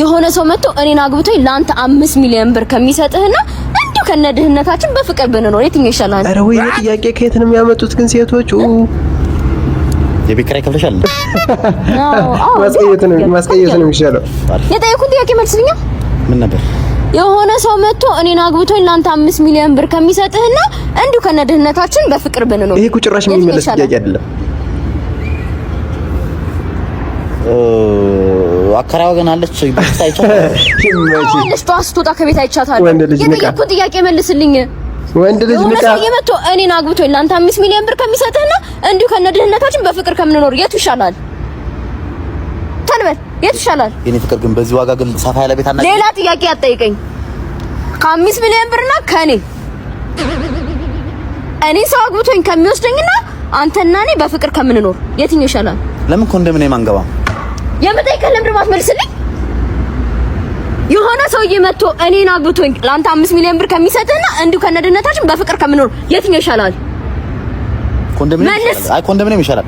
የሆነ ሰው መጥቶ እኔን አግብቶኝ ላንተ 5 ሚሊዮን ብር ከሚሰጥህና እንዲሁ ከነድህነታችን በፍቅር ብንኖር የትኛው ይሻላል? ኧረ ወይ ጥያቄ ከየት ነው የሚያመጡት ግን ሴቶቹ? የቤት ኪራይ ከፍለሻል? አዎ ማስቀየት ነው የሚሻለው። የጠየኩት ጥያቄ መልስልኛ። ምን ነበር? የሆነ ሰው መጥቶ እኔን አግብቶኝ ላንተ 5 ሚሊዮን ብር ከሚሰጥህና እንዲሁ ከነድህነታችን በፍቅር ብንኖር ይሄ ቁጭራሽ የሚመለስ ጥያቄ አይደለም። አከራዋ ግን አለች ይመችሽ። ጧት ከቤት አይቻታለሁ። የጠየኩት ጥያቄ መልስልኝ። ወንድ ልጅ ንቃ የመቶ እኔን አግብቶኝ ላንተ 5 ሚሊዮን ብር ከሚሰጥህና እንዲሁ ከነድህነታችን በፍቅር ከምንኖር የቱ ይሻላል? ተንበል የቱ ይሻላል? የኔ ፍቅር ግን በዚህ ዋጋ ግን ሰፋ ያለ ቤት አናገኝ። ሌላ ጥያቄ አትጠይቀኝ። ከ5 ሚሊዮን ብርና ከኔ ሰው አግብቶኝ ከሚወስደኝና አንተና እኔ በፍቅር ከምንኖር የትኛው ይሻላል? ለምን ኮንዶሚኒየም አንገባም? የምጠይቀህ ለምን ማትመልስልኝ? የሆነ ሰውዬ መጥቶ እኔን አግብቶኝ ላንተ 5 ሚሊዮን ብር ከሚሰጥህና እንዲሁ ከነድህነታችን በፍቅር ከምንኖር የትኛው ይሻላል? ኮንዶሚኒየም ይሻላል።